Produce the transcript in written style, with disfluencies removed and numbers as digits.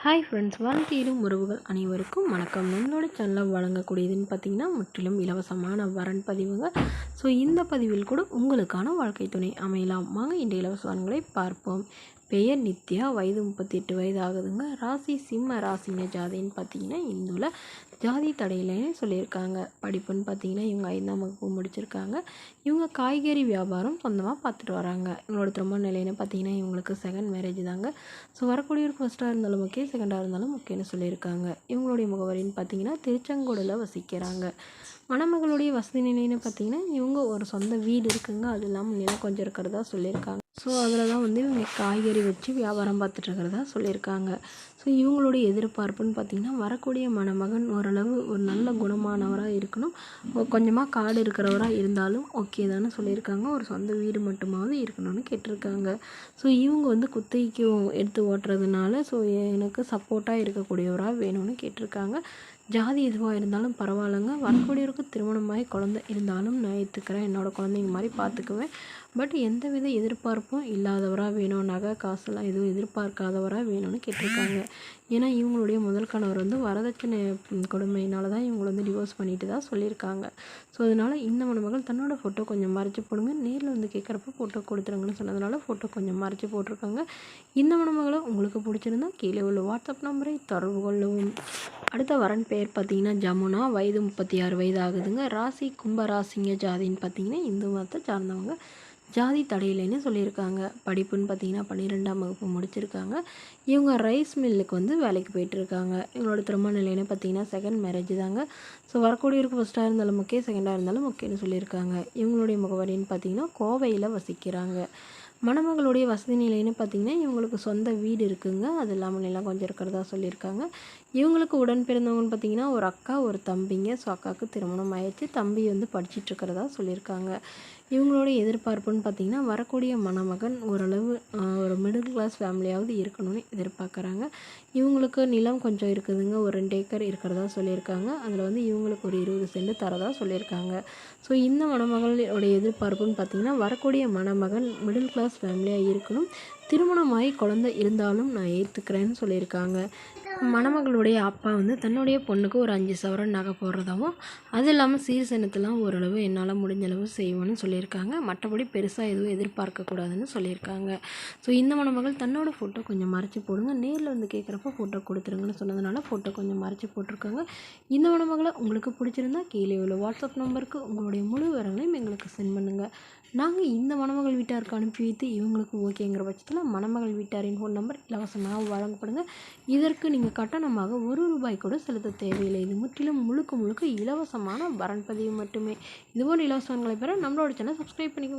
Hi friends, வாழ்க்கையிலும் உறவுகள் அனைவருக்கும் வணக்கம். நம்மளோட சேனலில் வழங்கக்கூடியதுன்னு பார்த்திங்கன்னா முற்றிலும் இலவசமான வரன் பதிவுங்க. ஸோ இந்த பதிவில் கூட உங்களுக்கான வாழ்க்கை துணை அமையலாம். வாங்க இந்த இலவச வரன்களை பார்ப்போம். பெயர் நித்யா, வயது 38 வயது ஆகுதுங்க. ராசி சிம்ம ராசிங்க. ஜாதின்னு பார்த்திங்கன்னா இந்துவில், ஜாதி தடையிலேயே சொல்லியிருக்காங்க. படிப்புன்னு பார்த்திங்கன்னா இவங்க 5ஆம் வகுப்பு முடிச்சிருக்காங்க. இவங்க காய்கறி வியாபாரம் சொந்தமாக பார்த்துட்டு வராங்க. இவங்களோட திருமண நிலைன்னு பார்த்திங்கன்னா இவங்களுக்கு செகண்ட் மேரேஜ் தாங்க. ஸோ வரக்கூடியவருக்கு ஃபஸ்ட்டாக இருந்தாலும் ஓகே, செகண்டாக இருந்தாலும் ஓகேன்னு சொல்லியிருக்காங்க. இவங்களுடைய முகவரின்னு பார்த்திங்கன்னா திருச்செங்கோடில் வசிக்கிறாங்க. மணமகளுடைய வசதி நிலைன்னு பார்த்திங்கன்னா இவங்க ஒரு சொந்த வீடு இருக்குங்க. அது இல்லாமல் நிலம் கொஞ்சம் இருக்கிறதா சொல்லியிருக்காங்க. ஸோ அதில் தான் இவங்க காய்கறி வச்சு வியாபாரம் பார்த்துட்ருக்கிறதா சொல்லியிருக்காங்க. ஸோ இவங்களுடைய எதிர்பார்ப்புன்னு பார்த்திங்கன்னா வரக்கூடிய மணமகன் ஓரளவு ஒரு நல்ல குணமானவராக இருக்கணும். கொஞ்சமாக காடு இருக்கிறவராக இருந்தாலும் ஓகே தானே சொல்லியிருக்காங்க. ஒரு சொந்த வீடு மட்டுமாவது இருக்கணும்னு கேட்டிருக்காங்க. ஸோ இவங்க குத்தகைக்கு எடுத்து ஓட்டுறதுனால ஸோ எனக்கு சப்போர்ட்டாக இருக்கக்கூடியவராக வேணும்னு கேட்டிருக்காங்க. ஜாதி எதுவாக இருந்தாலும் பரவாயில்லைங்க. வரக்கூடியவருக்கு திருமணமாகி குழந்தை இருந்தாலும் நான் ஏற்றுக்கிறேன். என்னோடய குழந்தைங்க மாதிரி பார்த்துக்குவேன். பட் எந்த வித எதிர்பார்ப்பும் இல்லாதவராக வேணும். நகை காசுலாம் எதுவும் எதிர்பார்க்காதவராக வேணும்னு கேட்டிருக்காங்க. ஏன்னா இவங்களுடைய முதல் கணவர் வரதட்சணை கொடுமையினால தான் இவங்களை டிவோர்ஸ் பண்ணிட்டு தான் சொல்லியிருக்காங்க. ஸோ அதனால் இந்த மணமகள் தன்னோட ஃபோட்டோ கொஞ்சம் மறைச்சி போடுங்க, நேரில் கேட்குறப்ப ஃபோட்டோ கொடுத்துருங்கன்னு சொன்னதுனால ஃபோட்டோ கொஞ்சம் மறைச்சி போட்டிருக்காங்க. இந்த மணமகளை உங்களுக்கு பிடிச்சிருந்தா கீழே உள்ள வாட்ஸ்அப் நம்பரை தொடர்பு கொள்ளவும். அடுத்த வரன் பேர் பார்த்திங்கன்னா ஜமுனா, வயது 36 வயது ஆகுதுங்க. ராசி கும்பராசிங்க. ஜாதின்னு பார்த்திங்கன்னா இந்து மதத்தை சார்ந்தவங்க. ஜாதி தடையிலேன்னு சொல்லியிருக்காங்க. படிப்புன்னு பார்த்திங்கன்னா 12ஆம் வகுப்பு முடிச்சிருக்காங்க. இவங்க ரைஸ் மில்லுக்கு வேலைக்கு போயிட்டுருக்காங்க. இவங்களோட திருமண நிலைன்னு பார்த்திங்கன்னா செகண்ட் மேரேஜ் தாங்க. ஸோ வரக்கூடியவருக்கு ஃபஸ்ட்டாக இருந்தாலும் ஓகே, செகண்டாக இருந்தாலும் ஓகேன்னு சொல்லியிருக்காங்க. இவங்களுடைய முகவரின்னு பார்த்திங்கன்னா கோவையில் வசிக்கிறாங்க. மணமகளுடைய வசதி நிலைன்னு பார்த்திங்கன்னா இவங்களுக்கு சொந்த வீடு இருக்குங்க. அது இல்லாமல் நிலம் கொஞ்சம் இருக்கிறதா சொல்லியிருக்காங்க. இவங்களுக்கு உடன் பிறந்தவங்கன்னு பார்த்திங்கன்னா ஒரு அக்கா ஒரு தம்பிங்க. ஸோ அக்காவுக்கு திருமணம் ஆயிடுச்சு, தம்பி படிச்சுட்டு இருக்கிறதா சொல்லியிருக்காங்க. இவங்களோட எதிர்பார்ப்புன்னு பார்த்திங்கன்னா வரக்கூடிய மணமகன் ஓரளவு ஒரு மிடில் கிளாஸ் ஃபேமிலியாவது இருக்கணும்னு எதிர்பார்க்குறாங்க. இவங்களுக்கு நிலம் கொஞ்சம் இருக்குதுங்க. ஒரு 2 ஏக்கர் இருக்கிறதா சொல்லியிருக்காங்க. அதில் இவங்களுக்கு ஒரு 20 சென்ட் தரதா சொல்லியிருக்காங்க. ஸோ இந்த மணமகளுடைய எதிர்பார்ப்புன்னு பார்த்திங்கன்னா வரக்கூடிய மணமகன் மிடில் கிளாஸ் ஃபேமிலியாக இருக்கணும். திருமணமாகி குழந்தை இருந்தாலும் நான் ஏற்றுக்கிறேன்னு சொல்லியிருக்காங்க. மணமகளுடைய அப்பா தன்னுடைய பொண்ணுக்கு ஒரு 5 சவரன் நகை போடுறதாகவும், அது இல்லாமல் சீர்சனத்தெல்லாம் ஓரளவு என்னால் முடிஞ்சளவு செய்வோன்னு சொல்லியிருக்காங்க. மற்றபடி பெருசாக எதுவும் எதிர்பார்க்கக்கூடாதுன்னு சொல்லியிருக்காங்க. ஸோ இந்த மணமகள் தன்னோட ஃபோட்டோ கொஞ்சம் மறைச்சி போடுங்க, நேரில் கேட்குறப்ப ஃபோட்டோ கொடுத்துருங்கன்னு சொன்னதுனால ஃபோட்டோ கொஞ்சம் மறைச்சி போட்டிருக்காங்க. இந்த மணமகளை உங்களுக்கு பிடிச்சிருந்தா கீழே உள்ள வாட்ஸ்அப் நம்பருக்கு உங்களுடைய முழு விவரங்களையும் எங்களுக்கு சென்ட் பண்ணுங்கள். நாங்கள் இந்த மணமகள் வீட்டாருக்கு அனுப்பி வைத்து இவங்களுக்கு ஓகேங்கிற பட்சத்தில் மணமகள் வீட்டாரின் ஃபோன் நம்பர் இலவசமாக வழங்கப்படுங்க. இதற்கு நீங்கள் கட்டணமாக ₹1 கூட செலுத்த தேவையில்லை. இது முற்றிலும் முழுக்க இலவசமான வரன் பதிவு மட்டுமே. இதுபோன்ற இலவசங்களை பெற நம்மளோட சேனல் சப்ஸ்கிரைப் பண்ணிக்கோங்க.